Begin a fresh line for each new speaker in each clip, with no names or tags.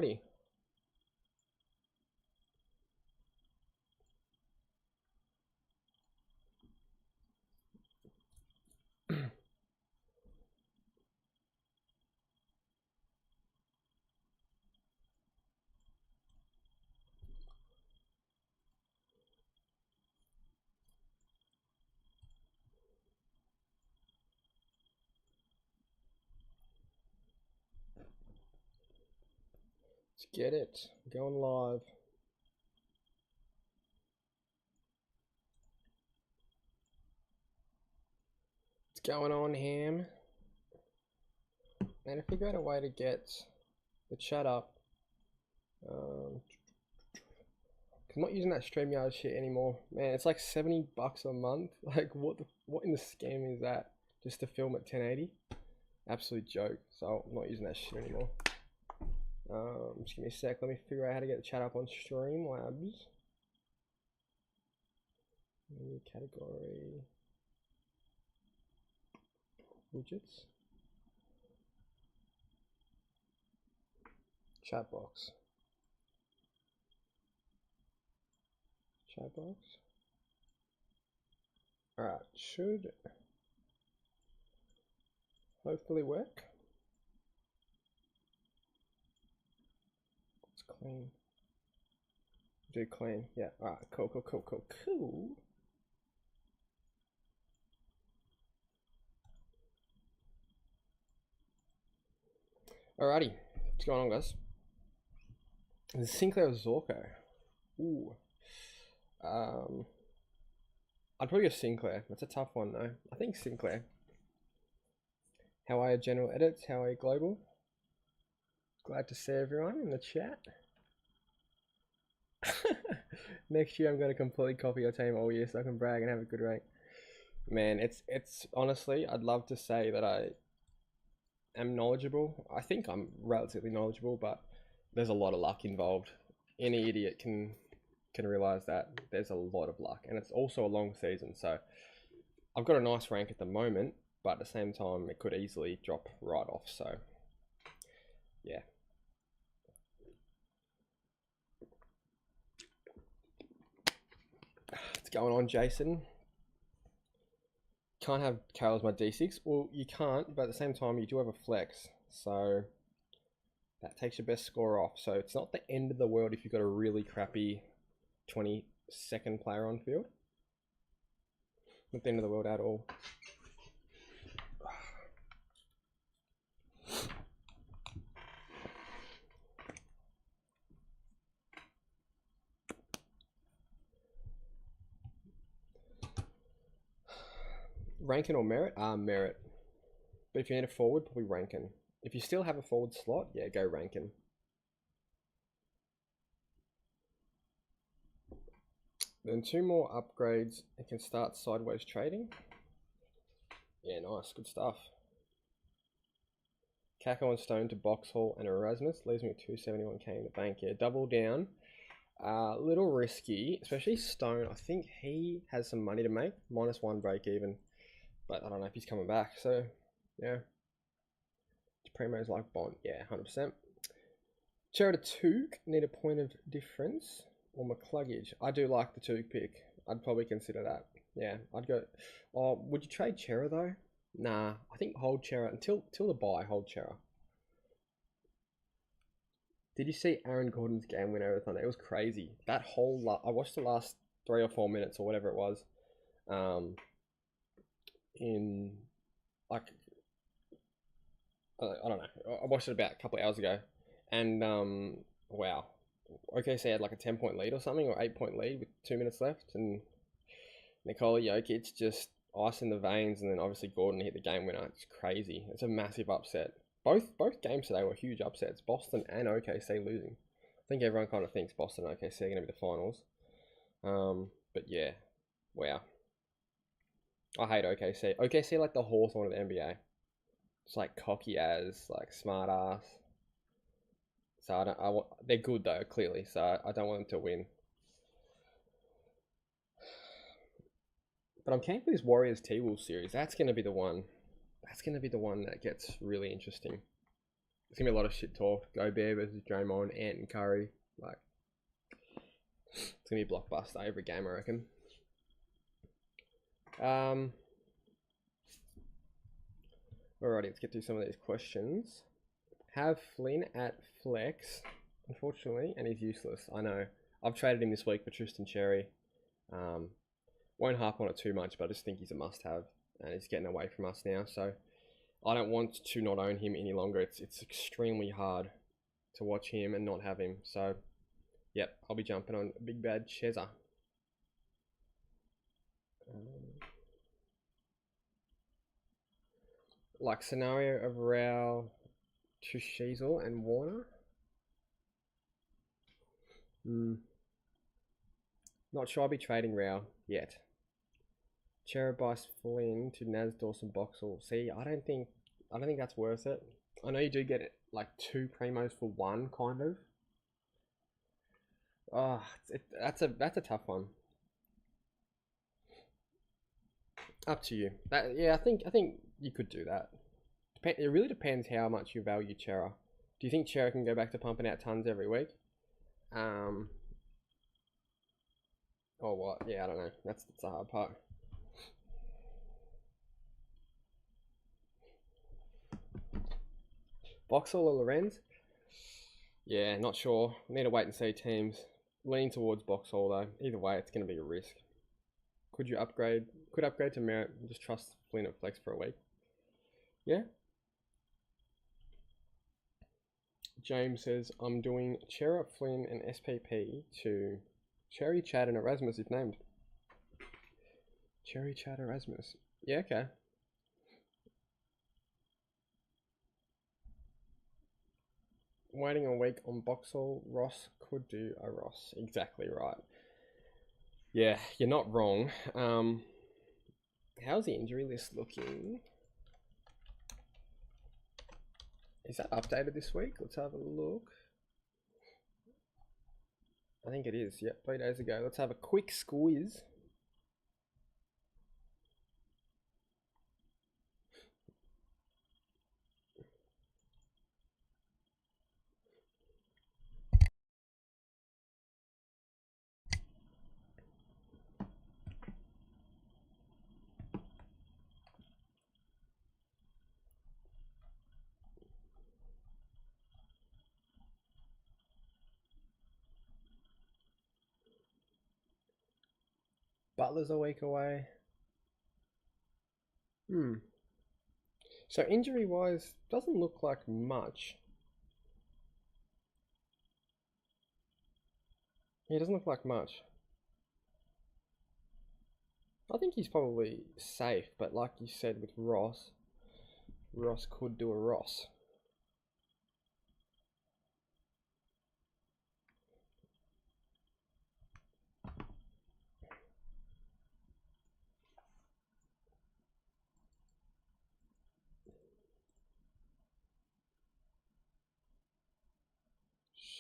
Alrighty. Let's get it. Going live. What's going on, Ham? And if we got a way to get the chat up, I'm not using that StreamYard shit anymore. Man, it's like $70 a month. Like, what in the scam is that? Just to film at 1080? Absolute joke. So I'm not using that shit anymore. Just give me a sec. Let me figure out how to get the chat up on Streamlabs. New category. Widgets. Chat box. Chat box. Alright, should hopefully work. It's clean. Do clean. Yeah, alright, cool. Alrighty, what's going on, guys? The Sinclair Zorko. Ooh. I'd probably go Sinclair. That's a tough one though. I think Sinclair. How are you, general edits? How are you, global? Glad to see everyone in the chat. Next year I'm going to completely copy your team all year so I can brag and have a good rank. Man, it's honestly, I'd love to say that I am knowledgeable. I think I'm relatively knowledgeable, but there's a lot of luck involved. Any idiot can realize that there's a lot of luck, and it's also a long season. So I've got a nice rank at the moment, but at the same time, it could easily drop right off. So yeah. What's going on, Jason? Can't have Carol as my D6. Well, you can't, but at the same time, you do have a flex. So that takes your best score off. So it's not the end of the world if you've got a really crappy 22nd player on field. Not the end of the world at all. Rankin or Merit? Merit. But if you need a forward, probably Rankin. If you still have a forward slot, yeah, go Rankin. Then 2 more upgrades and can start sideways trading. Yeah, nice, good stuff. Kako and Stone to Boxhall and Erasmus leaves me with 271k in the bank. Yeah, double down. A little risky, especially Stone. I think he has some money to make. -1 break even. But I don't know if he's coming back. So, yeah. Primo's like Bond. Yeah, 100%. Cherry to Took. Need a point of difference. Or McCluggage. I do like the Took pick. I'd probably consider that. Yeah, I'd go. Oh, would you trade Chera though? Nah, I think hold Chera until the buy. Hold Chera. Did you see Aaron Gordon's game winner over Thunder? It was crazy. That whole I watched the last 3 or 4 minutes or whatever it was. In like I don't know. I watched it about a couple of hours ago, and wow. OKC had like a 10-point lead or something, or 8-point lead with 2 minutes left, and Nikola Jokic just ice in the veins, and then obviously Gordon hit the game winner. It's crazy. It's a massive upset. Both games today were huge upsets. Boston and OKC losing. I think everyone kind of thinks Boston and OKC are going to be the finals. But yeah, wow. I hate OKC. OKC like the Hawthorn of the NBA. It's like cocky as, like smart ass. So they're good though, clearly. So I don't want them to win. But I'm keen for this Warriors T-Wolves series. That's going to be the one. That's going to be the one that gets really interesting. There's gonna be a lot of shit talk. Go Bear versus Draymond, Ant and Curry. Like, it's gonna be a blockbuster every game, I reckon. Alrighty, let's get through some of these questions. Have Flynn at flex, unfortunately, and he's useless. I know. I've traded him this week for Tristan Cherry. Won't harp on it too much, but I just think he's a must-have, and he's getting away from us now. So I don't want to not own him any longer. It's extremely hard to watch him and not have him. So, yep, I'll be jumping on Big Bad Cheza. Like scenario of Rao, Tushizel and Warner. Not sure I'll be trading Rao yet. Cherubice Flynn to Naz Dawson Boxall. See, I don't think that's worth it. I know you do get it like 2 primos for 1, kind of. That's a tough one. Up to you. I think you could do that. It really depends how much you value Chera. Do you think Chera can go back to pumping out tons every week? Or what? Yeah, I don't know. That's the hard part. Boxall or Lorenz? Yeah, not sure. Need to wait and see teams. Leaning towards Boxall though. Either way, it's going to be a risk. Could you upgrade? Could upgrade to Merit and just trust Flynn at flex for a week. Yeah. James says, I'm doing Chera, Flynn and SPP to Cherry, Chad and Erasmus if named. Cherry, Chad, Erasmus. Yeah, okay. Waiting a week on Boxall. Ross could do a Ross. Exactly right. Yeah, you're not wrong. How's the injury list looking? Is that updated this week? Let's have a look. I think it is. Yep, 3 days ago. Let's have a quick squeeze. Butler's a week away. So injury-wise, doesn't look like much. Yeah, it doesn't look like much. I think he's probably safe, but like you said with Ross, Ross could do a Ross.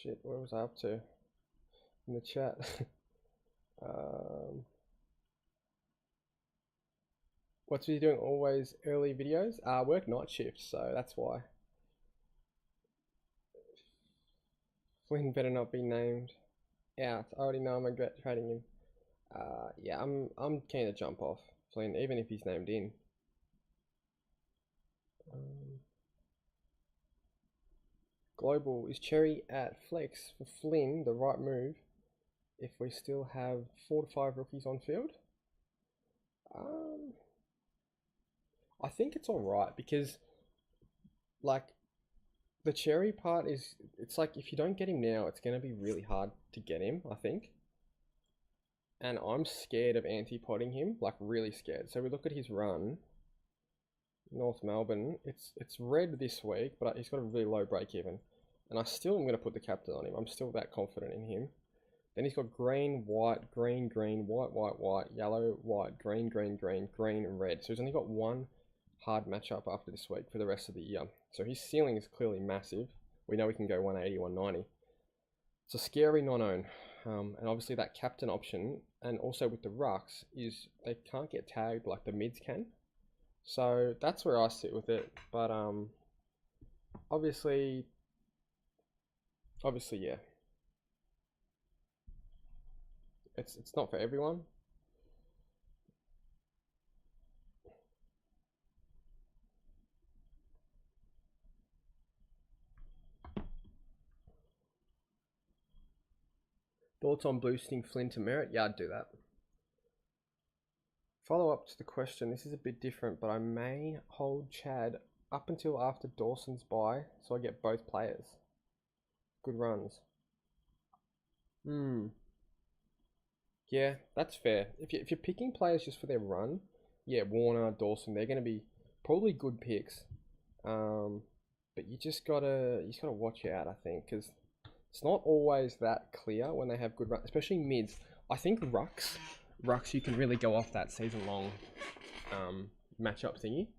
Shit, what was I up to in the chat? What's he doing? Always early videos? Work night shifts, so that's why. Flynn better not be named out. I already know I'm regret trading him. Yeah, I'm keen to jump off Flynn, even if he's named in. Global, is Cherry at flex for Flynn the right move if we still have 4 to 5 rookies on field? I think it's alright because, like, the Cherry part is, it's like if you don't get him now, it's going to be really hard to get him, I think. And I'm scared of anti-potting him, like really scared. So we look at his run. North Melbourne, it's red this week, but he's got a really low break even. And I still am going to put the captain on him. I'm still that confident in him. Then he's got green, white, green, green, white, white, white, yellow, white, green, green, green, green, and red. So he's only got 1 hard matchup after this week for the rest of the year. So his ceiling is clearly massive. We know we can go 180, 190. It's a scary non-own. And obviously that captain option, and also with the rucks, is they can't get tagged like the mids can. So that's where I sit with it. But Obviously, yeah. It's not for everyone. Thoughts on boosting Flynn to merit? Yeah, I'd do that. Follow up to the question. This is a bit different, but I may hold Chad up until after Dawson's bye, so I get both players. Good runs. Yeah, that's fair. If you're picking players just for their run, yeah, Warner, Dawson, they're going to be probably good picks. But you just gotta watch out, I think, because it's not always that clear when they have good runs, especially mids. I think rucks you can really go off that season long matchup thingy.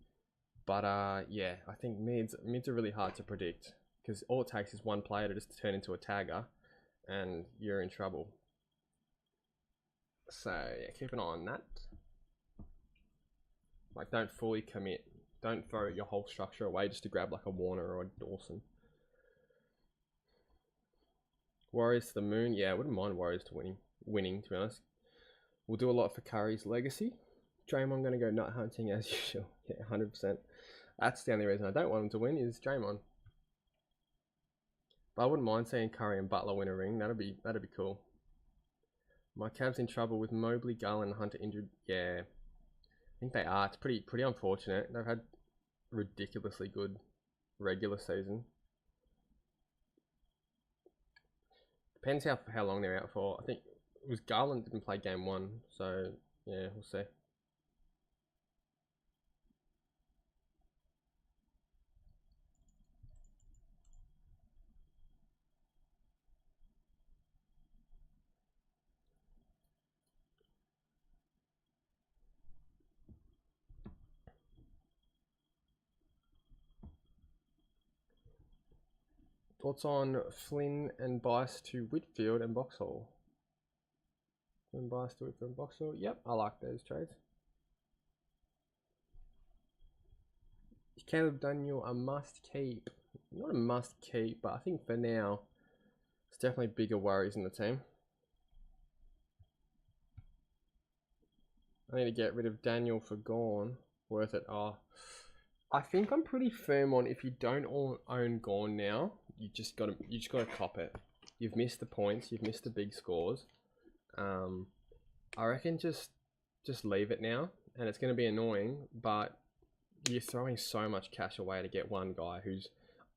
But yeah, I think mids are really hard to predict because all it takes is one player to just turn into a tagger, and you're in trouble. So yeah, keep an eye on that. Like, don't fully commit. Don't throw your whole structure away just to grab like a Warner or a Dawson. Warriors to the moon. Yeah, I wouldn't mind Warriors to winning, to be honest. We'll do a lot for Curry's legacy. Draymond going to go nut hunting as usual. Yeah, 100%. That's the only reason I don't want him to win is Draymond. But I wouldn't mind seeing Curry and Butler win a ring. That'd be cool. My Cavs in trouble with Mobley, Garland, and Hunter injured. Yeah, I think they are. It's pretty unfortunate. They've had ridiculously good regular season. Depends how long they're out for. I think it was Garland didn't play game 1, so yeah, we'll see. Thoughts on Flynn and Bice to Whitfield and Boxhall? Flynn, Bice to Whitfield and Boxhall. Yep, I like those trades. Is Caleb Daniel a must keep? Not a must keep, but I think for now, it's definitely bigger worries in the team. I need to get rid of Daniel for Gorn. Worth it. Oh, I think I'm pretty firm on if you don't own Gorn now, you just gotta cop it. You've missed the points. You've missed the big scores. I reckon just leave it now, and it's gonna be annoying, but you're throwing so much cash away to get one guy whose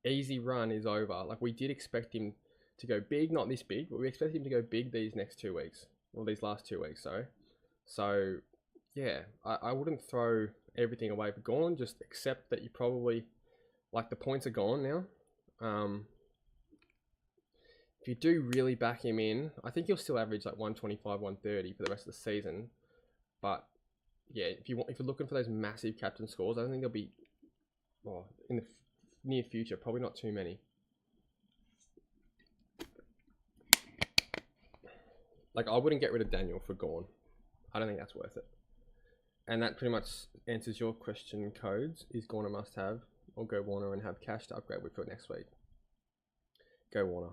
easy run is over. Like, we did expect him to go big, not this big, but we expect him to go big these next 2 weeks. Well, these last 2 weeks, sorry. So, yeah, I wouldn't throw everything away for Gorn. Just accept that you probably, like, the points are gone now. If you do really back him in, I think you'll still average like 125, 130 for the rest of the season. But yeah, if you're looking for those massive captain scores, I don't think there'll be, in the near future, probably not too many. Like, I wouldn't get rid of Daniel for Gorn. I don't think that's worth it. And that pretty much answers your question, Codes. Is Gorn a must-have, or go Warner and have cash to upgrade Whitfield next week? Go Warner.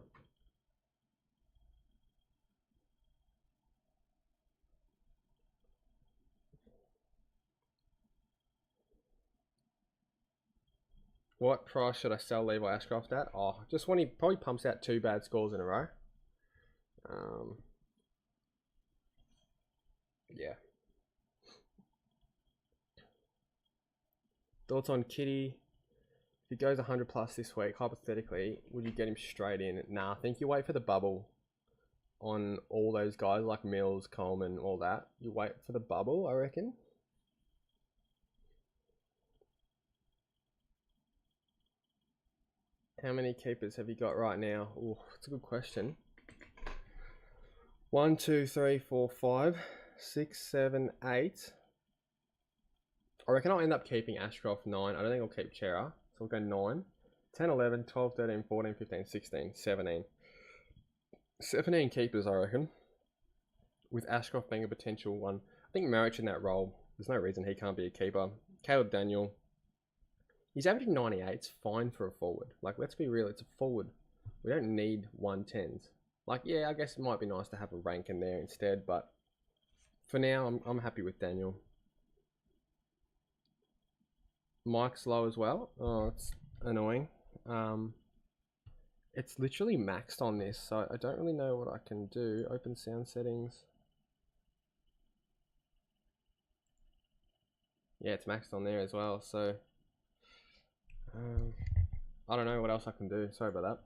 What price should I sell Levi Ashcroft at? Oh, just when he probably pumps out 2 bad scores in a row. Yeah. Thoughts on Kitty? If he goes 100 plus this week, hypothetically, would you get him straight in? Nah, I think you wait for the bubble on all those guys like Mills, Coleman, all that. You wait for the bubble, I reckon. How many keepers have you got right now? Oh, that's a good question. 1, 2, 3, 4, 5, 6, 7, 8. I reckon I'll end up keeping Ashcroft 9. I don't think I'll keep Chera. So we'll go 9, 10, 11, 12, 13, 14, 15, 16, 17. 17 keepers, I reckon. With Ashcroft being a potential one. I think Marich in that role, there's no reason he can't be a keeper. Caleb Daniel, He's averaging 98. It's fine for a forward. Like, let's be real. It's a forward. We don't need 110s. Like, yeah, I guess it might be nice to have a rank in there instead, but for now, I'm happy with Daniel. Mike's low as well. Oh, it's annoying. It's literally maxed on this, so I don't really know what I can do. Open sound settings. Yeah, it's maxed on there as well, so I don't know what else I can do. Sorry about that.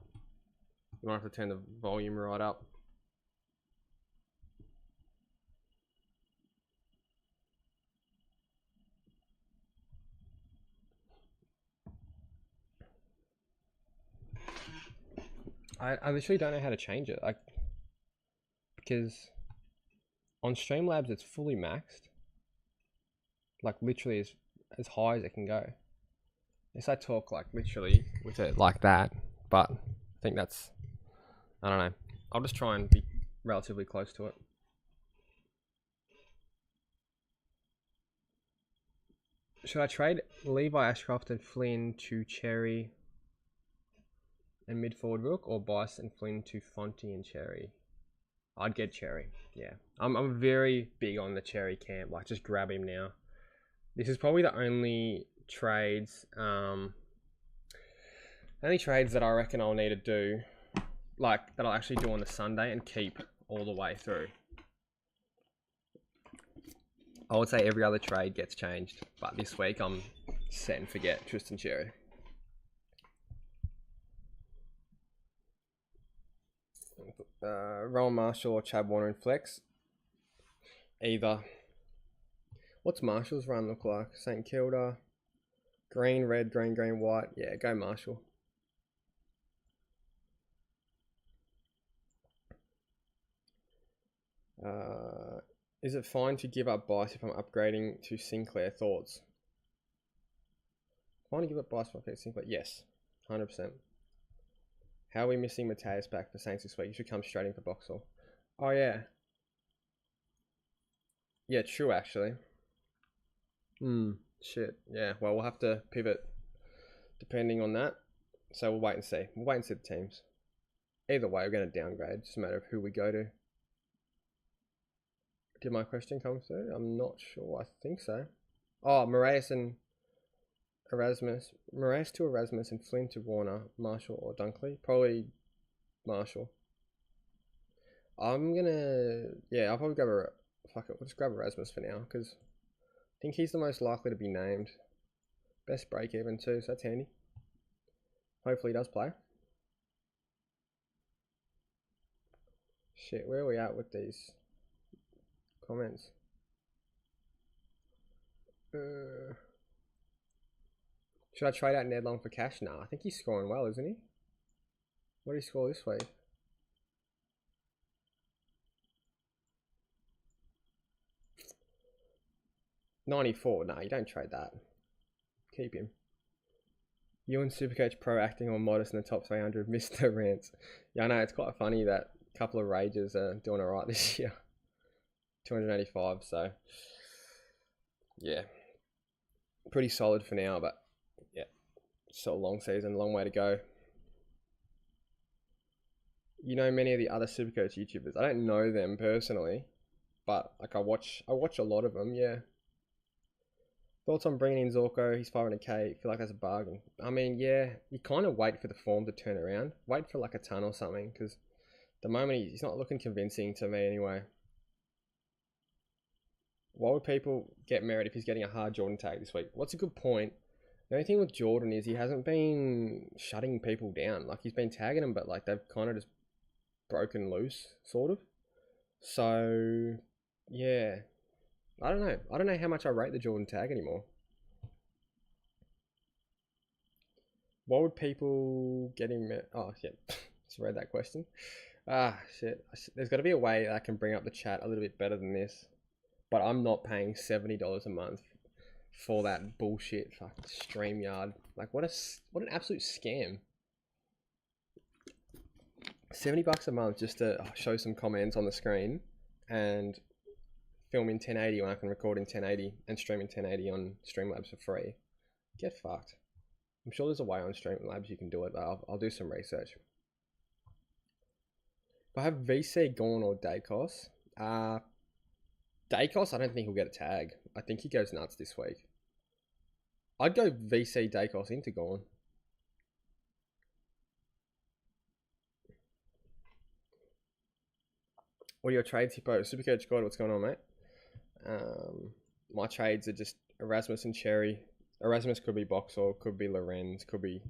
You might have to turn the volume right up. I literally don't know how to change it, like, because on Streamlabs it's fully maxed, like literally as high as it can go. Yes, I talk like literally with it like that, but I think that's, I don't know. I'll just try and be relatively close to it. Should I trade Levi Ashcroft and Flynn to Cherry and mid forward Rook, or Bice and Flynn to Fonty and Cherry? I'd get Cherry. Yeah, I'm very big on the Cherry camp. Like, just grab him now. This is probably the only trades, that I reckon I'll need to do, like, that I'll actually do on the Sunday and keep all the way through. I would say every other trade gets changed, but this week I'm set and forget Tristan Cherry. Rowan Marshall or Chad Warner in flex. Either. What's Marshall's run look like? St Kilda. Green, red, green, green, white. Yeah, go Marshall. Is it fine to give up Bice if I'm upgrading to Sinclair? Thoughts? Fine to give up Bice if I'm upgrading to Sinclair? Yes, 100%. How are we missing Mateus back for Saints this week? You should come straight in for Boxall. Oh, yeah. Yeah, true, actually. Shit. Yeah, well, we'll have to pivot depending on that. So we'll wait and see. We'll wait and see the teams. Either way, we're going to downgrade. It's just a matter of who we go to. Did my question come through? I'm not sure. I think so. Oh, Moraes and Erasmus. Moraes to Erasmus and Flynn to Warner. Marshall or Dunkley? Probably Marshall. I'm gonna... Yeah, I'll probably grab fuck it, we'll just grab Erasmus for now, because I think he's the most likely to be named. Best break even too, so that's handy. Hopefully he does play. Shit, where are we at with these comments? Should I trade out Ned Long for cash? Nah, I think he's scoring well, isn't he? What did he score this week? $94. Nah, you don't trade that. Keep him. You and Supercoach Pro acting on modest in the top 300. Mr. Rants. Yeah, I know, it's quite funny that a couple of Rages are doing alright this year. 285, so yeah. Pretty solid for now, but yeah. Still a long season, long way to go. You know many of the other Supercoach YouTubers. I don't know them personally, but like I watch a lot of them, yeah. Thoughts on bringing in Zorko? He's 500k. Feel like that's a bargain. I mean, yeah, you kind of wait for the form to turn around. Wait for like a ton or something, because the moment he's not looking convincing to me anyway. Why would people get merit if he's getting a hard Jordan tag this week? What's a good point? The only thing with Jordan is he hasn't been shutting people down. Like, he's been tagging them, but like they've kind of just broken loose, sort of. So, yeah. I don't know. I don't know how much I rate the Jordan tag anymore. Why would people get him... Oh, yeah. Just read that question. Ah, shit. There's got to be a way that I can bring up the chat a little bit better than this. But I'm not paying $70 a month for that bullshit fucking StreamYard. Like, what an absolute scam. $70 a month just to show some comments on the screen and film in 1080 when I can record in 1080 and stream in 1080 on Streamlabs for free. Get fucked. I'm sure there's a way on Streamlabs you can do it. I'll do some research. If I have VC Gorn or Dacos, Dacos, I don't think he'll get a tag. I think he goes nuts this week. I'd go VC Dacos into Gorn. What are your trades, Hippo? Supercoach God, what's going on, mate? My trades are just Erasmus and Cherry. Erasmus could be Boxall, could be Lorenz, could be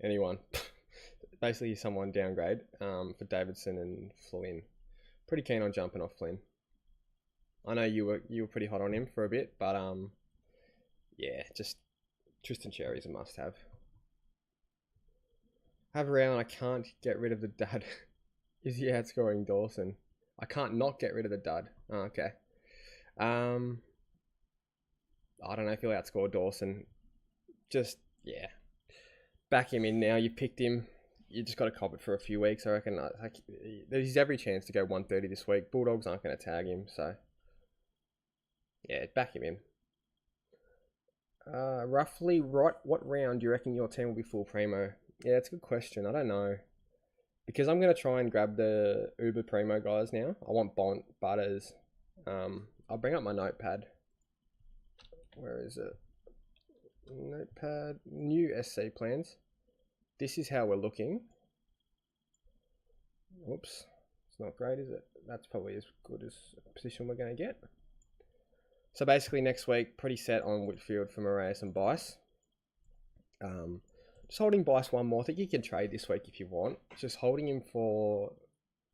anyone. Basically, someone downgrade for Davidson and Flynn. Pretty keen on jumping off Flynn. I know you were pretty hot on him for a bit, but yeah, just Tristan Cherry's a must-have. Have around. I can't get rid of the dud. Is he outscoring Dawson? I can't not get rid of the dud. Oh, okay. I don't know if he'll outscore Dawson. Just, yeah. Back him in now. You picked him. You just got to cop it for a few weeks, I reckon. There's every chance to go 130 this week. Bulldogs aren't going to tag him, so... yeah, back him in. Roughly, what round do you reckon your team will be full primo? Yeah, it's a good question. I don't know. Because I'm going to try and grab the Uber Primo guys now. I want Bont, Butters. I'll bring up my notepad. Where is it? Notepad. New SC plans. This is how we're looking. Whoops. It's not great, is it? That's probably as good as a position we're going to get. So basically next week, pretty set on Whitfield for Moraes and Bice. Just holding Bice one more. I think you can trade this week if you want. Just holding him for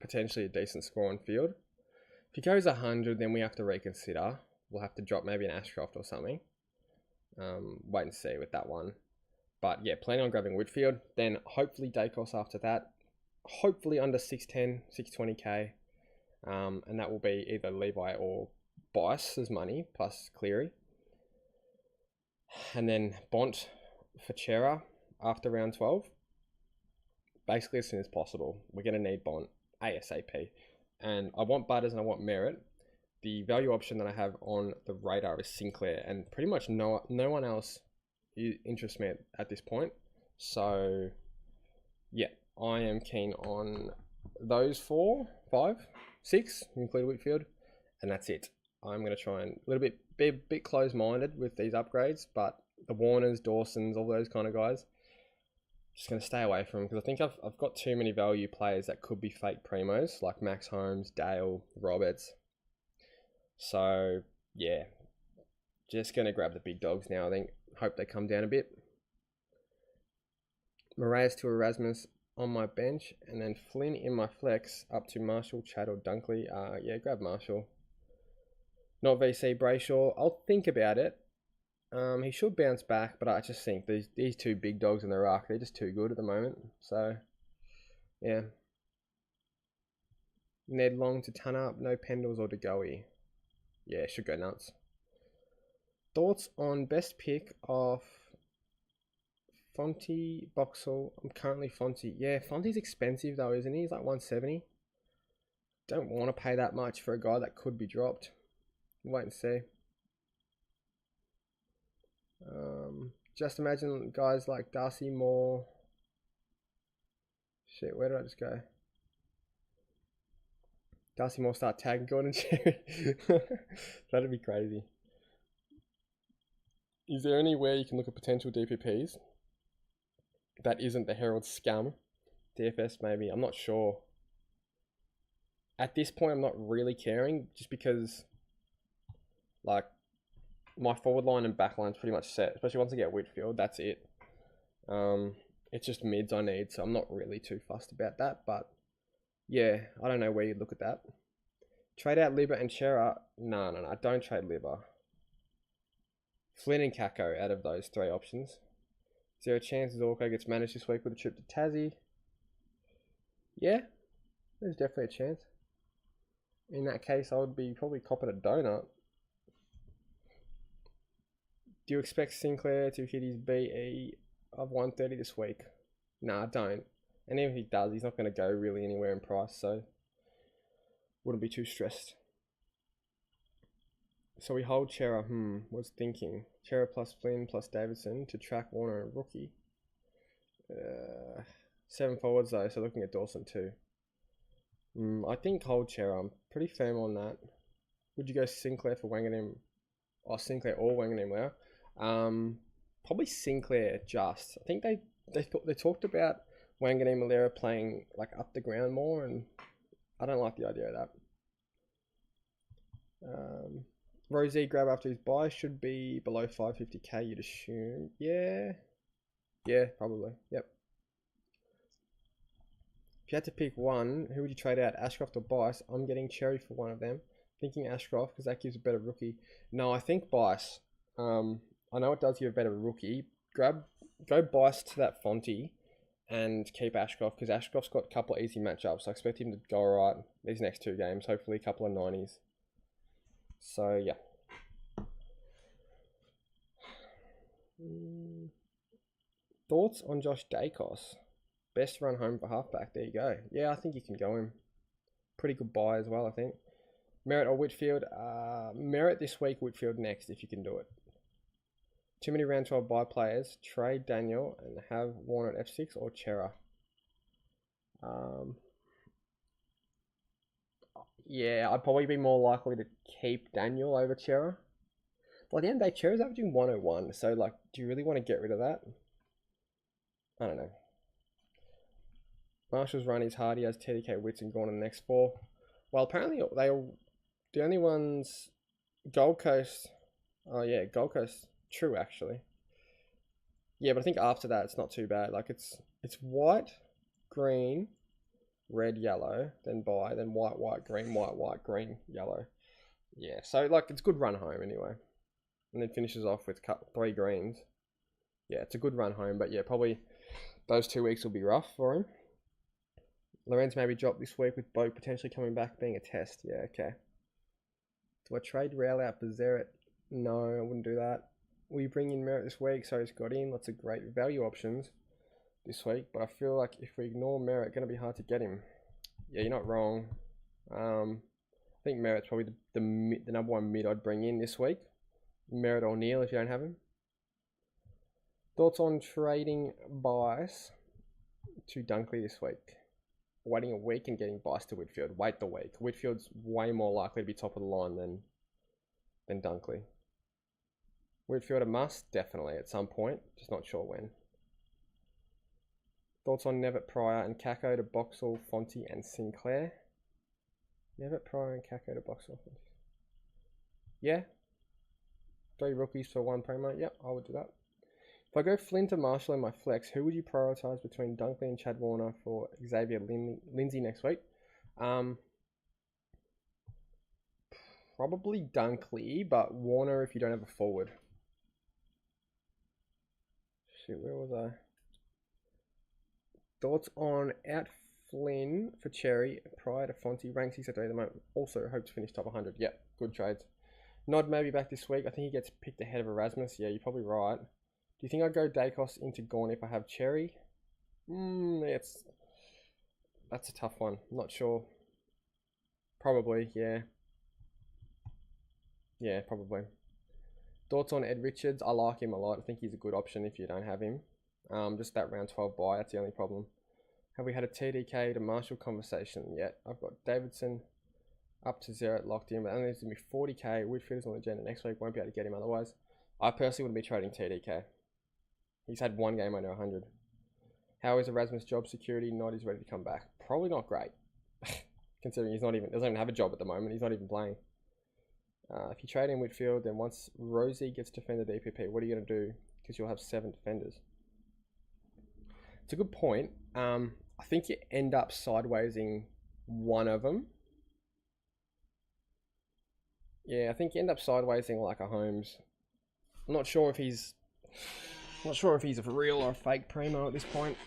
potentially a decent score on field. If he goes 100, then we have to reconsider. We'll have to drop maybe an Ashcroft or something. Wait and see with that one. But yeah, planning on grabbing Whitfield. Then hopefully Dacos after that. Hopefully under 610, 620k. And that will be either Levi or Bice's money plus Cleary. And then Bont for Chera after round 12. Basically as soon as possible. We're going to need Bont ASAP. And I want Butters and I want Merritt. The value option that I have on the radar is Sinclair. And pretty much no one else interests me at this point. So yeah, I am keen on those 4, 5, 6, include Whitfield. And that's it. I'm going to try and be a bit close-minded with these upgrades, but the Warners, Dawsons, all those kind of guys, just going to stay away from them because I think I've got too many value players that could be fake primos, like Max Holmes, Dale, Roberts. So, yeah, just going to grab the big dogs now, I think. Hope they come down a bit. Moraes to Erasmus on my bench, and then Flynn in my flex up to Marshall, Chad, or Dunkley. Yeah, grab Marshall. Not VC Brayshaw. I'll think about it. He should bounce back, but I just think these two big dogs in the ruck, they're just too good at the moment. So, yeah. Ned Long to ton up, no Pendles or DeGoey. Yeah, should go nuts. Thoughts on best pick of Fonty, Boxall? I'm currently Fonty. Yeah, Fonty's expensive though, isn't he? He's like 170. Don't want to pay that much for a guy that could be dropped. Wait and see. Just imagine guys like Darcy Moore. Shit, where did I just go? Darcy Moore start tagging Gordon Cherry. That'd be crazy. Is there anywhere you can look at potential DPPs that isn't the Herald scum? DFS maybe, I'm not sure. At this point, I'm not really caring just because like my forward line and back line's pretty much set, especially once I get Whitfield, that's it. It's just mids I need, so I'm not really too fussed about that, but yeah, I don't know where you'd look at that. Trade out Libba and Chera. No, I don't trade Libba. Flynn and Kako out of those 3 options. Is there a chance Zorko gets managed this week with a trip to Tassie? Yeah, there's definitely a chance. In that case, I would be probably copping a donut. Do you expect Sinclair to hit his BE of 130 this week? Nah, I don't. And even if he does, he's not going to go really anywhere in price, so wouldn't be too stressed. So we hold Chera. Was thinking Chera plus Flynn plus Davidson to track Warner and rookie. 7 forwards though, so looking at Dawson too. I think hold Chera. I'm pretty firm on that. Would you go Sinclair for Wanganeen? Or Sinclair or Wanganeen there? Probably Sinclair just. I think they talked about Wanganeen Malera playing like up the ground more, and I don't like the idea of that. Rosie grab after his buy should be below 550k, you'd assume. Yeah, probably. Yep. If you had to pick one, who would you trade out, Ashcroft or Bice? I'm getting Cherry for one of them. Thinking Ashcroft because that gives a better rookie. No, I think Bice. I know it does give a better rookie. Go Bice to that Fonty and keep Ashcroft because Ashcroft's got a couple of easy matchups. I expect him to go alright these next 2 games. Hopefully a couple of 90s. So yeah. Thoughts on Josh Dacos? Best run home for halfback. There you go. Yeah, I think you can go him. Pretty good buy as well, I think. Merritt or Whitfield? Merritt this week, Whitfield next if you can do it. Too many round 12 buy players. Trade Daniel and have Warner at F6 or Chera. Yeah, I'd probably be more likely to keep Daniel over Chera. By the end of the day, Chera's averaging 101. So, like, do you really want to get rid of that? I don't know. Marshall's run is hard. He has TDK, Wits, and Gone in the next 4. Well, apparently the only ones, Gold Coast. Oh yeah, Gold Coast. True, actually. Yeah, but I think after that it's not too bad. Like it's white, green, red, yellow, then buy, then white, green, yellow. Yeah, so like it's good run home anyway, and then finishes off with 3 greens. Yeah, it's a good run home, but yeah, probably those 2 weeks will be rough for him. Lorenz maybe dropped this week with Boak potentially coming back being a test. Yeah, okay. Do I trade Rail out for Zeret? No, I wouldn't do that. We bring in Merritt this week, so he's got in lots of great value options this week, but I feel like if we ignore Merritt, it's going to be hard to get him. Yeah, you're not wrong. I think Merritt's probably the number 1 mid I'd bring in this week. Merritt or Neil if you don't have him. Thoughts on trading Bice to Dunkley this week? Waiting a week and getting Bice to Whitfield. Wait the week. Whitfield's way more likely to be top of the line than Dunkley. Whitfield a must, definitely at some point, just not sure when. Thoughts on Nevitt, Pryor and Kako to Boxall, Fonty and Sinclair? Nevitt, Pryor and Kako to Boxall. Yeah. 3 rookies for 1 promo. Yep, I would do that. If I go Flynn to Marshall in my flex, who would you prioritise between Dunkley and Chad Warner for Xavier Lindsay next week? Probably Dunkley, but Warner if you don't have a forward. Shit, where was I? Thoughts on out Flynn for Cherry prior to Fonty. Ranks 6 at the moment. Also hope to finish top 100. Yep, good trades. Nod maybe back this week. I think he gets picked ahead of Erasmus. Yeah, you're probably right. Do you think I'd go Dacos into Gorn if I have Cherry? That's a tough one. Not sure. Probably, yeah. Yeah, probably. Thoughts on Ed Richards? I like him a lot. I think he's a good option if you don't have him. Just that round 12 buy, that's the only problem. Have we had a TDK to Marshall conversation yet? I've got Davidson up to 0 locked in, but only needs to be 40k. Whitfield's on the agenda next week. Won't be able to get him otherwise. I personally wouldn't be trading TDK. He's had 1 game under 100. How is Erasmus' job security? Not he's ready to come back. Probably not great. Considering doesn't even have a job at the moment. He's not even playing. If you trade in Whitfield, then once Rosie gets defended EPP, what are you going to do? Because you'll have 7 defenders. It's a good point. I think you end up sidewaysing one of them. Yeah, I think you end up sidewaysing like a Holmes. I'm not sure if he's a real or a fake primo at this point,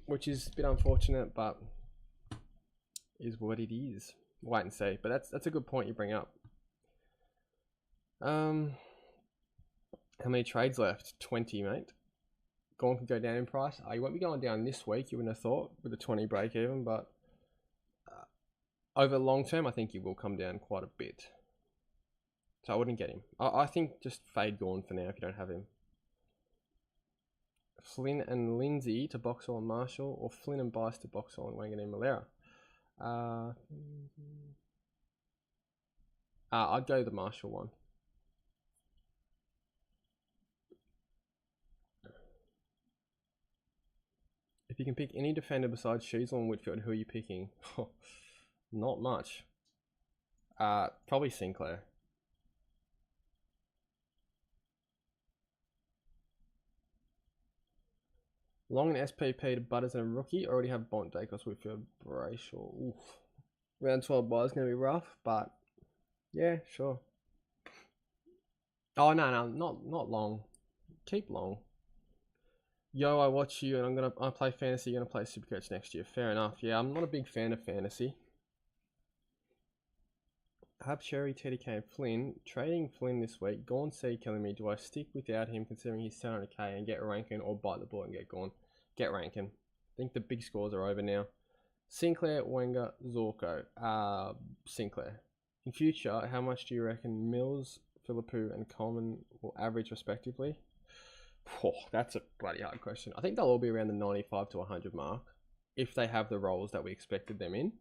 which is a bit unfortunate, but is what it is. Wait and see. But that's a good point you bring up. How many trades left? 20, mate. Gorn could go down in price. You won't be going down this week, you wouldn't have thought, with a 20 break even, but over long term, I think he will come down quite a bit. So I wouldn't get him. I think just fade Gorn for now if you don't have him. Flynn and Lindsay to Boxall and Marshall, or Flynn and Bice to Boxall and Wangan and Malera. I'd go the Marshall one. If you can pick any defender besides Sheasel and Whitfield, who are you picking? Not much. Probably Sinclair. Long and SPP to Butters and a rookie. Already have Bont, Dacos, Whitfield, Brayshaw. Oof. Round 12 buy is going to be rough, but yeah, sure. Oh, no, not long. Keep long. Yo, I watch you and I play fantasy, you're going to play Supercoach next year. Fair enough. Yeah, I'm not a big fan of fantasy. Hub Cherry, Teddy K, and Flynn. Trading Flynn this week. Gorn C killing me. Do I stick without him considering he's 700k and get Rankin, or bite the bullet and get Gorn? Get Rankin. I think the big scores are over now. Sinclair, Wenger, Zorko. Sinclair. In future, how much do you reckon Mills, Philippou, and Coleman will average respectively? Oh, that's a bloody hard question. I think they'll all be around the 95 to 100 mark if they have the roles that we expected them in.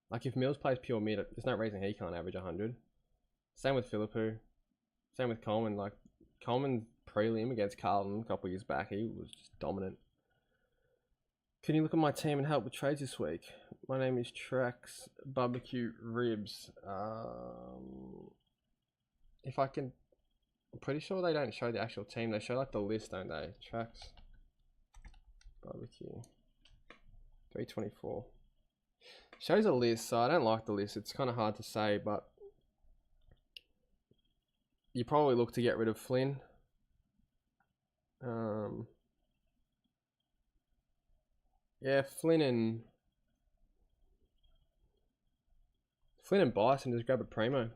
Like if Mills plays pure mid, there's no reason he can't average 100. Same with Philippou. Same with Coleman. Like Coleman's prelim against Carlton a couple of years back, he was just dominant. Can you look at my team and help with trades this week? My name is Trax Barbecue Ribs. If I can, I'm pretty sure they don't show the actual team. They show like the list, don't they? Trax Barbecue 324. Shows a list, so I don't like the list. It's kind of hard to say, but you probably look to get rid of Flynn. Yeah, Flynn and Bice and just grab a primo.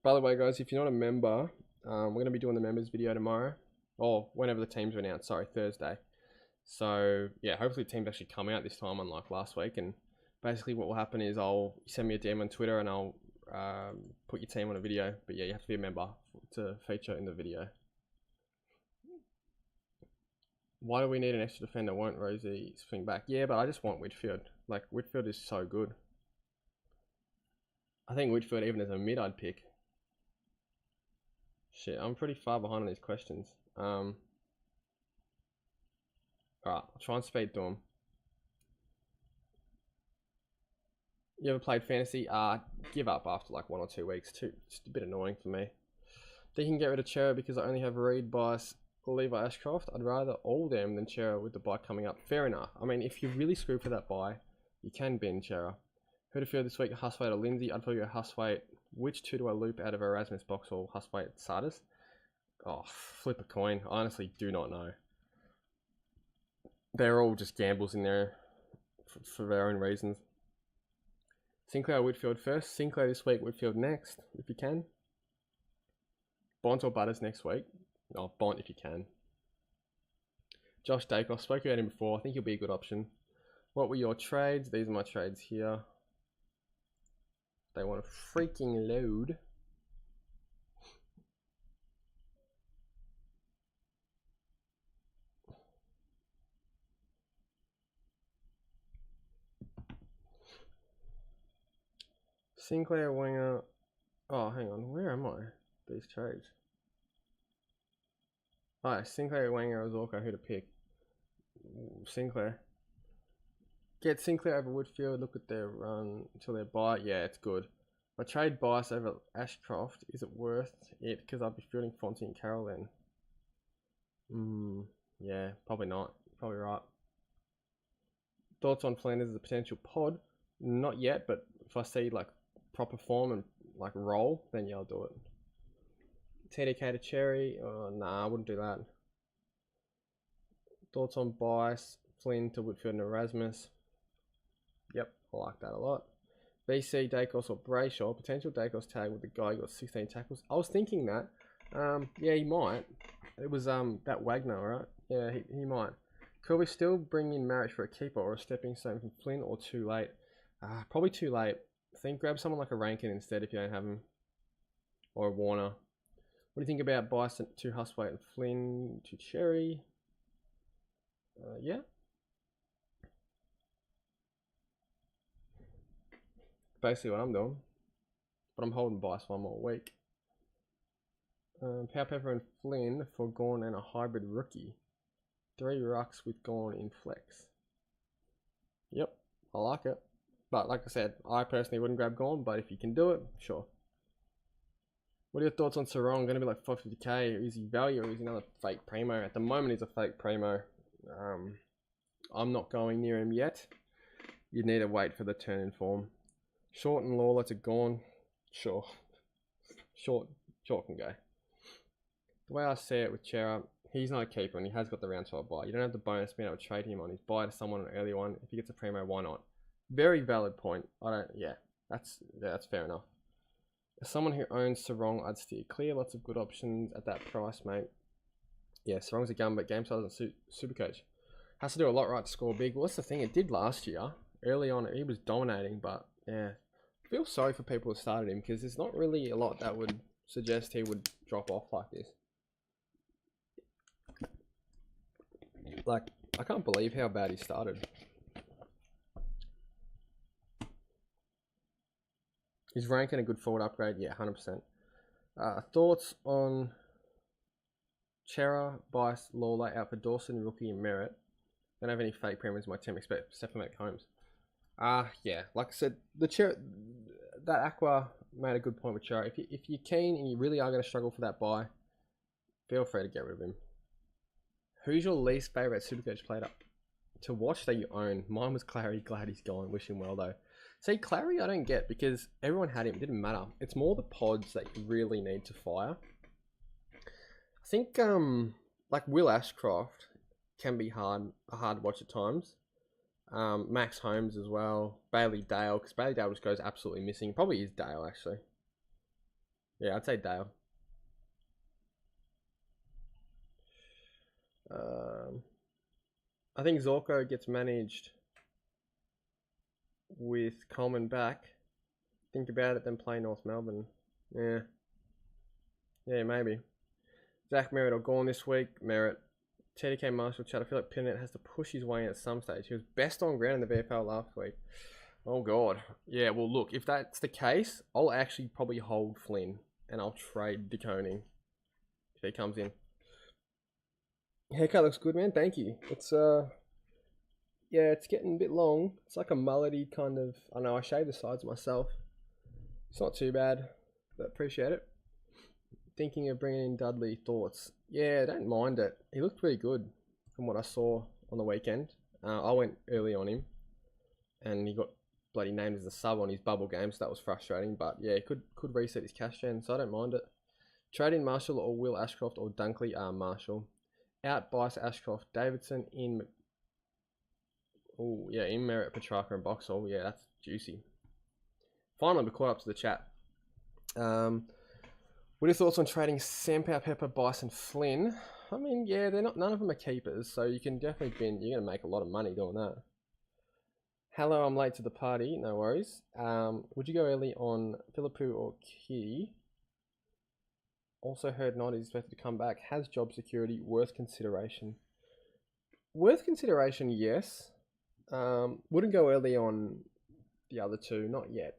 By the way, guys, if you're not a member, we're going to be doing the members video tomorrow. Or whenever the teams are announced, sorry, Thursday. So yeah, hopefully the teams actually come out this time, unlike last week. And basically what will happen is I'll send me a DM on Twitter and I'll put your team on a video. But yeah, you have to be a member to feature in the video. Why do we need an extra defender? Won't Rosie swing back? Yeah, but I just want Whitfield. Like, Whitfield is so good. I think Whitfield, even as a mid, I'd pick. Shit, I'm pretty far behind on these questions. Alright, I'll try and speed through them. You ever played fantasy? Give up after like 1 or 2 weeks. Just a bit annoying for me. They can get rid of Chera because I only have Reed, Bice, Levi, Ashcroft. I'd rather all them than Chera with the bye coming up. Fair enough. I mean, if you're really screwed for that bye, you can bin Chera. Who to field this week? Huswaite or Lindsay? I'd probably go Huswaite. Which two do I loop out of Erasmus, Boxall, Huswaite, Sardis? Oh, flip a coin. I honestly do not know. They're all just gambles in there for their own reasons. Sinclair, Whitfield first. Sinclair this week, Whitfield next, if you can. Bont or Butters next week. Oh, Bont if you can. Josh Dacos, spoke about him before. I think he'll be a good option. What were your trades? These are my trades here. They want a freaking load. Sinclair, Winger. Oh, hang on. Where am I? These trades. Alright, Sinclair, Wenger, or Zorko, who to pick? Sinclair. Get Sinclair over Woodfield. Look at their run until they buy. Yeah, it's good. If I trade Bice over Ashcroft, is it worth it? Because I'd be fielding Fonty and Carroll then. Yeah, probably not. Probably right. Thoughts on Flanders as a potential pod? Not yet, but if I see like proper form and like roll, then yeah, I'll do it. TDK to Cherry? Nah, I wouldn't do that. Thoughts on Bice, Flynn to Whitfield and Erasmus? Yep, I like that a lot. BC, Dacos or Brayshaw. Potential Dacos tag with the guy who got 16 tackles. I was thinking that. Yeah, he might. It was that Wagner, right? Yeah, he might. Could we still bring in Marriage for a keeper or a stepping stone from Flynn, or too late? Probably too late. I think grab someone like a Rankin instead if you don't have him. Or a Warner. What do you think about Bison to Huswaite and Flynn to Cherry? Yeah. Basically what I'm doing. But I'm holding Bice one more week. Power Pepper and Flynn for Gorn and a hybrid rookie. 3 rucks with Gorn in flex. Yep, I like it. But like I said, I personally wouldn't grab Gorn, but if you can do it, sure. What are your thoughts on Sarong? Going to be like 550k. Is he value or is he another fake primo? At the moment, he's a fake primo. I'm not going near him yet. You need to wait for the turn in form. Short and Lawler to Gorn. Sure. Short can go. The way I see it with Chera, he's not a keeper and he has got the round 12 buy. You don't have the bonus being able to trade him on his buy to someone an early one. If he gets a primo, why not? Very valid point. That's fair enough. As someone who owns Sarong, I'd steer clear. Lots of good options at that price, mate. Yeah, Sarong's a gun, but game style doesn't suit Supercoach. Has to do a lot right to score big. Well, that's the thing. It did last year. Early on, he was dominating, but yeah. I feel sorry for people who started him because there's not really a lot that would suggest he would drop off like this. Like, I can't believe how bad he started. Is ranking a good forward upgrade? Yeah, 100%. Thoughts on Chera, Bice, Lawler out for Dawson, Rookie, and Merritt. Don't have any fake premiums in my team except for Matt Combs. Yeah, like I said, that Aqua made a good point with Chera. If you're keen and you really are going to struggle for that buy, feel free to get rid of him. Who's your least favourite Supercoach player to watch that you own? Mine was Clary. Glad he's gone. Wish him well though. See, Clary I don't get because everyone had him. It didn't matter. It's more the pods that you really need to fire. I think like Will Ashcroft can be a hard watch at times. Max Holmes as well. Bailey Dale, because Bailey Dale just goes absolutely missing. Probably is Dale actually. Yeah, I'd say Dale. I think Zorko gets managed with Coleman back. Think about it, then play North Melbourne. Yeah, maybe. Zach Merritt or Gorn this week. Merritt. TDK Marshall chat. I feel like Pinnett has to push his way in at some stage. He was best on ground in the VFL last week. Oh god. Yeah, well look, if that's the case, I'll actually probably hold Flynn and I'll trade DeConing if he comes in. Haircut looks good, man. Thank you. It's yeah, it's getting a bit long. It's like a mullety kind of. I know I shave the sides myself. It's not too bad, but appreciate it. Thinking of bringing in Dudley. Thoughts? Yeah, don't mind it. He looked pretty good from what I saw on the weekend. I went early on him, and he got bloody named as a sub on his bubble game, so that was frustrating. But yeah, he could reset his cash gen, so I don't mind it. Trade in Marshall or Will Ashcroft or Dunkley. Marshall. Out Bice Ashcroft, Davidson in. Oh yeah, in Merritt, Petrarca and Boxall. Yeah, that's juicy. Finally, we caught up to the chat. What are your thoughts on trading Sampower, Pepper, Bice, and Flynn? I mean, yeah, none of them are keepers, so you can definitely bin. You're gonna make a lot of money doing that. Hello, I'm late to the party. No worries. Would you go early on Philippou or Key? Also heard Nod is expected to come back. Has job security, worth consideration? Worth consideration, yes. Wouldn't go early on the other two, not yet.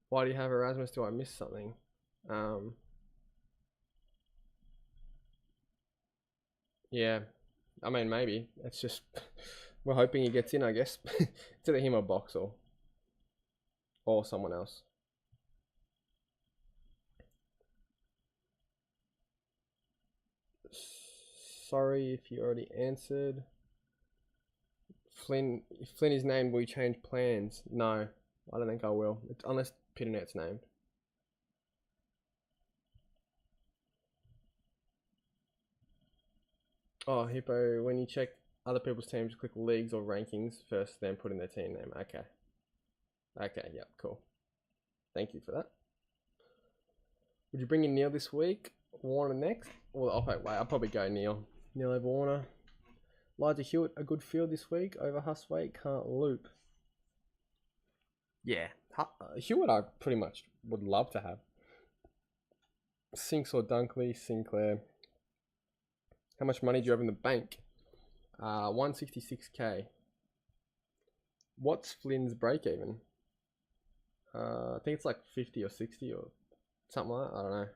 Why do you have Erasmus? Do I miss something? Yeah, I mean maybe. It's just we're hoping he gets in, I guess. It's either him or Boxall or someone else. Sorry if you already answered. Flynn, if Flynn is named, will you change plans? No, I don't think I will. Unless Pinnet's named. Oh, Hippo, when you check other people's teams, click leagues or rankings first, then put in their team name. Okay. Okay, yep, cool. Thank you for that. Would you bring in Neil this week? Warner next? Well, wait, I'll probably go Neil. Neil over Warner. Elijah Hewitt, a good field this week over Hustwaite, can't loop. Yeah, Hewitt I pretty much would love to have. Sinks or Dunkley, Sinclair. How much money do you have in the bank? 166k. What's Flynn's break even? I think it's like 50 or 60 or something like that. I don't know.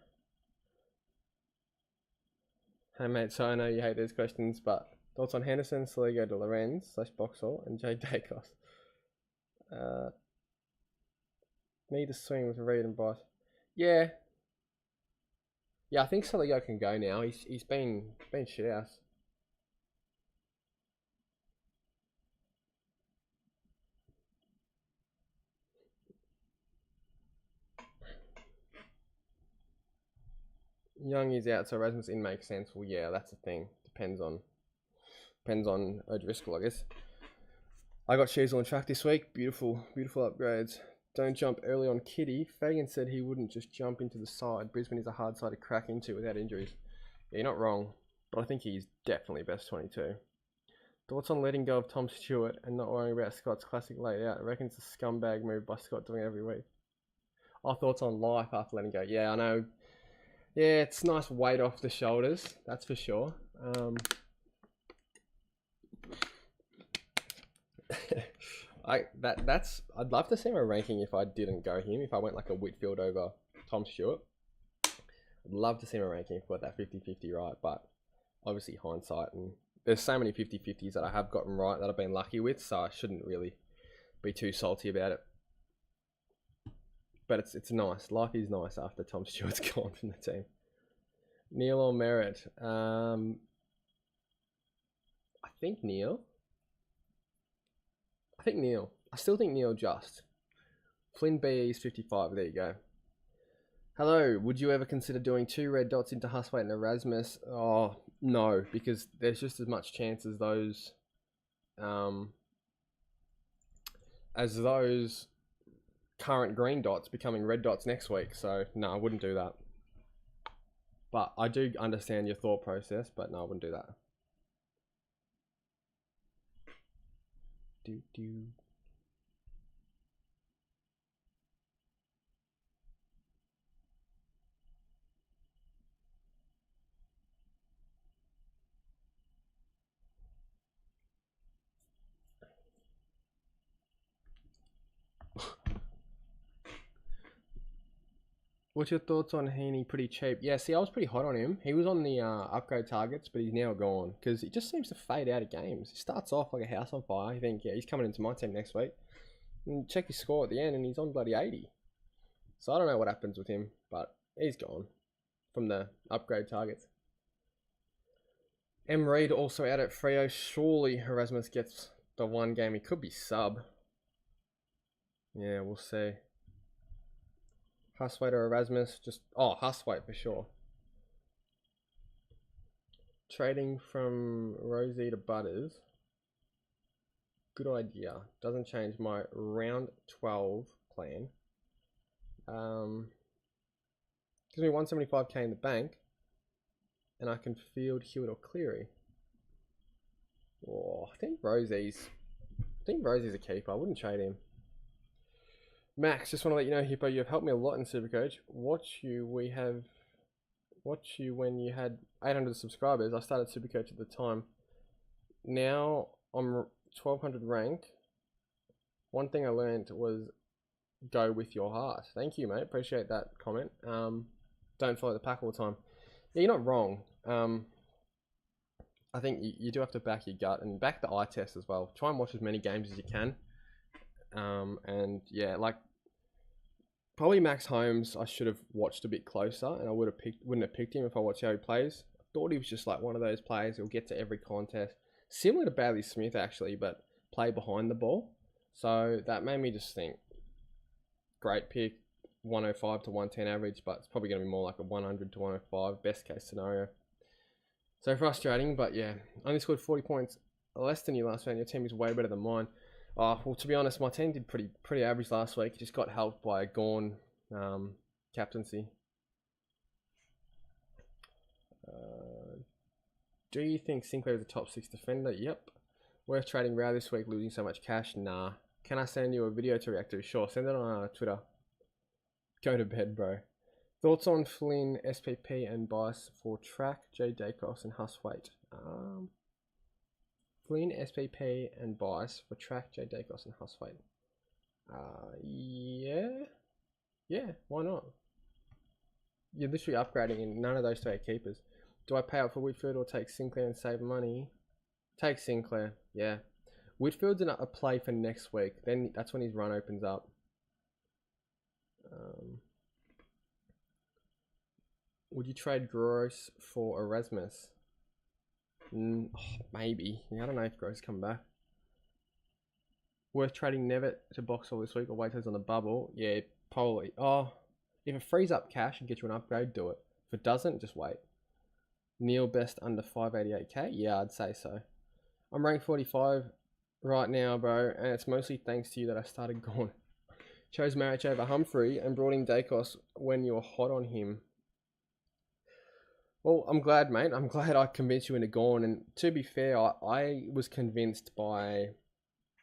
Hey mate, so I know you hate these questions, but thoughts on Henderson, Saligo de Lorenz / Boxall and Jay Dacos? Need to swing with Reed and Boss. Yeah. Yeah, I think Saligo can go now. He's been shit house. Young is out, so Rasmus in makes sense. Well, yeah, that's the thing. Depends on O'Driscoll, I guess. I got Sheasel on track this week. Beautiful upgrades. Don't jump early on Kitty. Fagan said he wouldn't just jump into the side. Brisbane is a hard side to crack into without injuries. Yeah, you're not wrong, but I think he's definitely best 22. Thoughts on letting go of Tom Stewart and not worrying about Scott's classic layout? I reckon it's a scumbag move by Scott doing it every week. Our thoughts on life after letting go? Yeah, I know. Yeah, it's nice weight off the shoulders, that's for sure. I'd love to see my ranking if I didn't go him. If I went like a Whitfield over Tom Stewart, I'd love to see my ranking if I got that 50-50 right. But obviously hindsight, and there's so many 50-50s that I have gotten right that I've been lucky with, so I shouldn't really be too salty about it. But it's nice. Life is nice after Tom Stewart's gone from the team. Neil or Merritt? I think Neil. I still think Neil just. Flynn B is 55. There you go. Hello. Would you ever consider doing 2 red dots into Hustwaite and Erasmus? Oh, no, because there's just as much chance as those current green dots becoming red dots next week. So no, I wouldn't do that. But I do understand your thought process, but no, I wouldn't do that. What's your thoughts on Heaney? Pretty cheap. Yeah, see, I was pretty hot on him. He was on the upgrade targets, but he's now gone because he just seems to fade out of games. He starts off like a house on fire. You think, yeah, he's coming into my team next week. And check his score at the end, and he's on bloody 80. So I don't know what happens with him, but he's gone from the upgrade targets. M. Reid also out at Freo. Surely Erasmus gets the one game. He could be sub. Yeah, we'll see. Hustwaite or Erasmus? Hustwaite for sure. Trading from Rosie to Butters. Good idea. Doesn't change my round 12 plan. Gives me 175k in the bank. And I can field Hewitt or Cleary. Oh, I think Rosie's a keeper. I wouldn't trade him. Max, just want to let you know, Hippo, you've helped me a lot in Supercoach. Watch you when you had 800 subscribers. I started Supercoach at the time. Now I'm 1200 rank. One thing I learned was go with your heart. Thank you, mate. Appreciate that comment. Don't follow the pack all the time. Yeah, you're not wrong. I think you do have to back your gut and back the eye test as well. Try and watch as many games as you can. And yeah, like probably Max Holmes, I should have watched a bit closer, and I wouldn't have picked him if I watched how he plays. I thought he was just like one of those players who'll get to every contest, similar to Bailey Smith actually, but play behind the ball. So that made me just think, great pick, 105 to 110 average, but it's probably going to be more like a 100 to 105 best case scenario. So frustrating, but yeah, only scored 40 points less than you last week. Your team is way better than mine. Well, to be honest, my team did pretty average last week. Just got helped by a Gorn captaincy. Do you think Sinclair is a top 6 defender? Yep. Worth trading Rao this week, losing so much cash? Nah. Can I send you a video to react to? Sure, send it on Twitter. Go to bed, bro. Thoughts on Flynn, SPP, and bias for track, Jay Dacos, and Huswaite? Flynn, SPP, and bias for track, Jay Dacos, and Huswaite. Yeah, why not? You're literally upgrading, and none of those two are keepers. Do I pay up for Whitfield or take Sinclair and save money? Take Sinclair, yeah. Whitfield's a play for next week. Then that's when his run opens up. Would you trade Gross for Erasmus? Maybe. Yeah, I don't know if Gross come back. Worth trading Nevitt to Boxall this week or wait till he's on the bubble? Yeah, probably. Oh, if it frees up cash and gets you an upgrade, do it. If it doesn't, just wait. Neil best under 588k? Yeah, I'd say so. I'm ranked 45 right now, bro, and it's mostly thanks to you that I started going. Chose Marich over Humphrey and brought in Dacos when you were hot on him. Well, I'm glad, mate. I'm glad I convinced you into Gorn. And to be fair, I was convinced by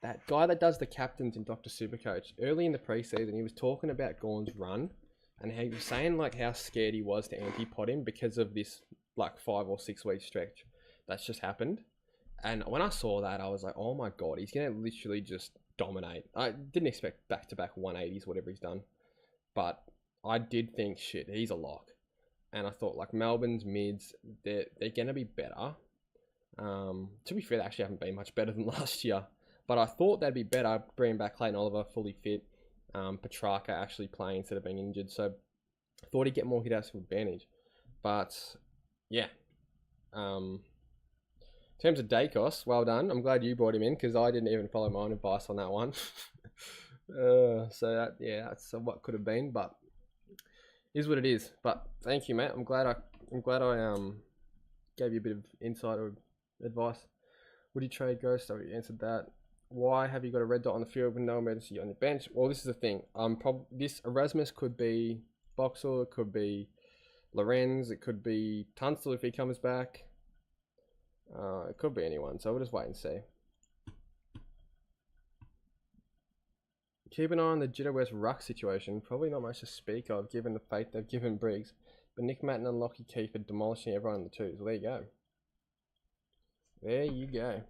that guy that does the captains in Dr. Supercoach. Early in the preseason, he was talking about Gorn's run. And he was saying like how scared he was to anti-pot him because of this like 5 or 6 week stretch that's just happened. And when I saw that, I was like, oh my God, he's going to literally just dominate. I didn't expect back-to-back 180s, whatever he's done. But I did think, shit, he's a lock. And I thought, like, Melbourne's mids, they're going to be better. To be fair, they actually haven't been much better than last year. But I thought they'd be better bringing back Clayton Oliver fully fit. Petrarca actually playing instead of being injured. So I thought he'd get more hit outs for advantage. But, yeah. In terms of Dacos, well done. I'm glad you brought him in because I didn't even follow my own advice on that one. So, that's what could have been. But is what it is. But thank you, mate. I'm glad I gave you a bit of insight or advice. Would you trade Ghost? I already answered that. Why have you got a red dot on the field with no emergency on your bench? Well, this is the thing. This Erasmus could be Boxall, it could be Lorenz, it could be Tunstall if he comes back. It could be anyone, so we'll just wait and see. Keep an eye on the Jitter West ruck situation. Probably not much to speak of given the fate they've given Briggs. But Nick Matten and Lockie Keefe are demolishing everyone in the twos. Well, there you go. There you go.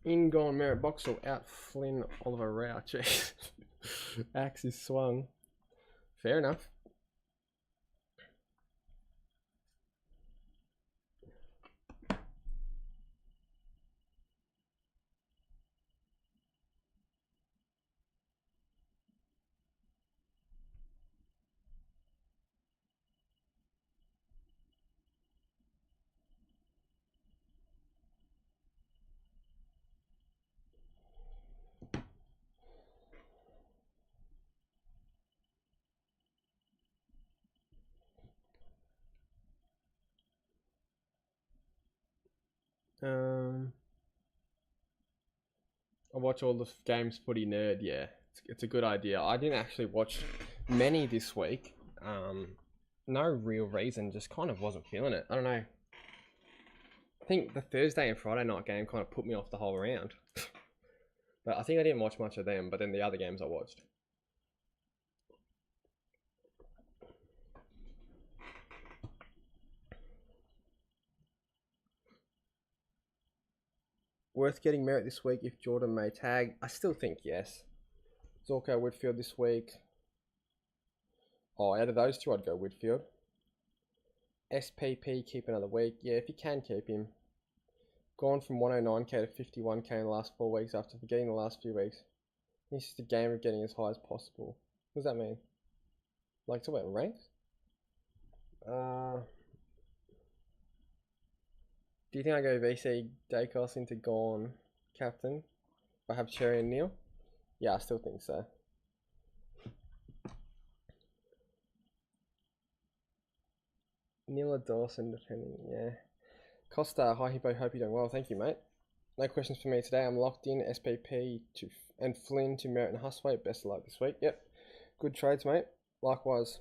In gone Merritt Boxall, out Flynn Oliver Rao. Jeez. Axe is swung. Fair enough. I watch all the games, Footy Nerd. Yeah, it's a good idea. I didn't actually watch many this week. No real reason, just kind of wasn't feeling it. I don't know. I think the Thursday and Friday night game kind of put me off the whole round. But I think I didn't watch much of them, but then the other games I watched. Worth getting Merritt this week if Jordan may tag? I still think yes. Zorko Whitfield this week. Oh, out of those two, I'd go Whitfield. SPP, keep another week. Yeah, if you can keep him. Gone from 109k to 51k in the last 4 weeks after forgetting the last few weeks. It's just a game of getting as high as possible. What does that mean? Like, talk about ranks? Do you think I go VC Dacos into Gone captain? If I have Cherry and Neil? Yeah, I still think so. Neil or Dawson, depending, yeah. Costa, hi Hippo, hope you're doing well. Thank you, mate. No questions for me today. I'm locked in. SPP to and Flynn to Merritt and Huswaite. Best of luck this week. Yep. Good trades, mate. Likewise.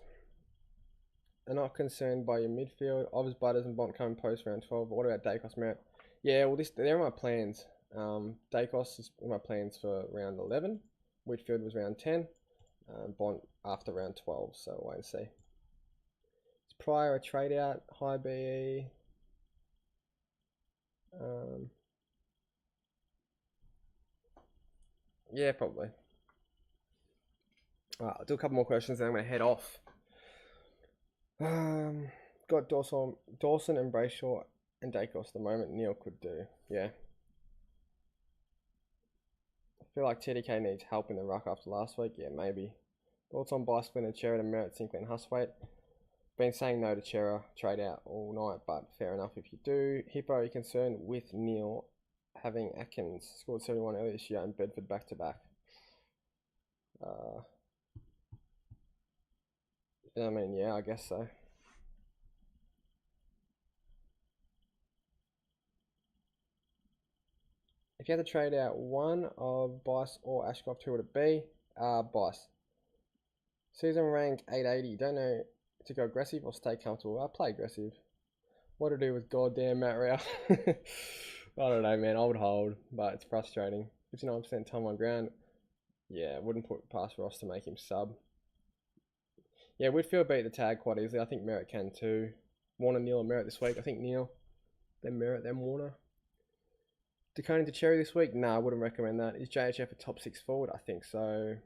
I'm not concerned by your midfield. Obviously, Butters and Bont coming post round 12. But what about Dacos, Merritt? Yeah, well, they're my plans. Dacos is in my plans for round 11. Whitfield was round 10. Bont after round 12. So wait and see. Is Pryor a trade out? High BE. Yeah, probably. Alright, I'll do a couple more questions, then I'm going to head off. Got Dawson and Brayshaw and Dacos at the moment. Neil could do. Yeah. I feel like TDK needs help in the ruck after last week. Yeah, maybe. Thoughts on Bicycling and Chera to Merritt, Sinclair and Huswaite? Been saying no to Chera, trade out all night, but fair enough if you do. Hippo, are you concerned with Neil having Atkins? Scored 71 earlier this year and Bedford back to back. I mean, yeah, I guess so. If you had to trade out one of Bice or Ashcroft, who would it be? Bice. Season rank 880. Don't know to go aggressive or stay comfortable. I'll play aggressive. What to do with goddamn Matt Rao? I don't know, man. I would hold, but it's frustrating. 59% time on ground. Yeah, wouldn't put past Ross to make him sub. Yeah, Whitfield beat the tag quite easily. I think Merritt can too. Warner, Neil, and Merritt this week. I think Neil, then Merritt, then Warner. Deconing to Cherry this week? Nah, I wouldn't recommend that. Is JHF a top 6 forward? I think so.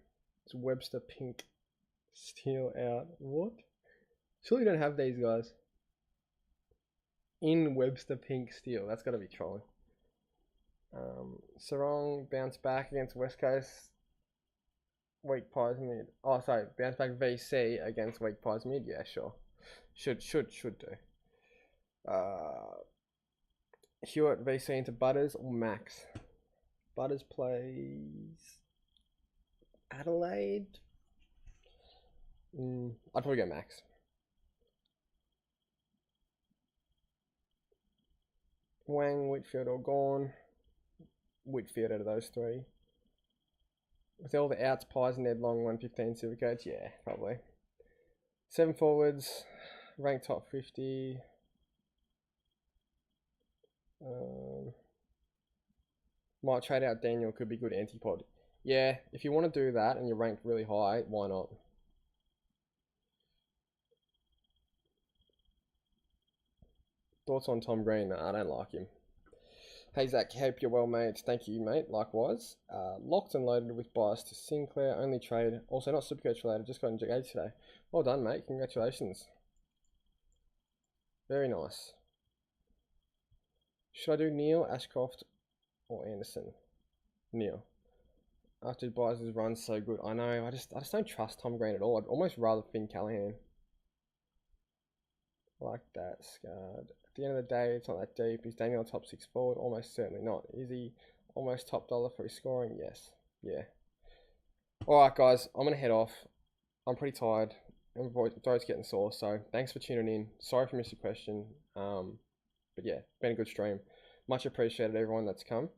It's Webster, Pink, Steele out. What? Surely you don't have these guys. In Webster, Pink, Steele. That's got to be trolling. Sarong bounce back against West Coast. Weak Pies mid. Oh, sorry. Bounce back VC against Weak Pies mid. Yeah, sure. Should do. Hewitt VC into Butters or Max? Butters plays Adelaide. I'd probably go Max. Wang, Whitfield, or Gone. Whitfield out of those three. With all the outs, Pies, Ned Long, 115 Supercoach, yeah, probably. 7 forwards, ranked top 50. Might trade out Daniel, could be good antipod. Yeah, if you want to do that and you're ranked really high, why not? Thoughts on Tom Green? Nah, I don't like him. Hey Zach, hope you're well, mate. Thank you, mate. Likewise. Locked and loaded with bias to Sinclair. Only trade. Also not Supercoach related. Just got engaged today. Well done, mate. Congratulations. Very nice. Should I do Neil, Ashcroft, or Anderson? Neil. After Bias' run so good. I know. I just don't trust Tom Green at all. I'd almost rather Finn Callahan. Like that, Scarred. At the end of the day, it's not that deep. Is Daniel top 6 forward? Almost certainly not. Is he almost top dollar for his scoring? Yes. Yeah. Alright, guys. I'm going to head off. I'm pretty tired. And my throat's getting sore. So, thanks for tuning in. Sorry for missing your question. But yeah, been a good stream. Much appreciated, everyone that's come.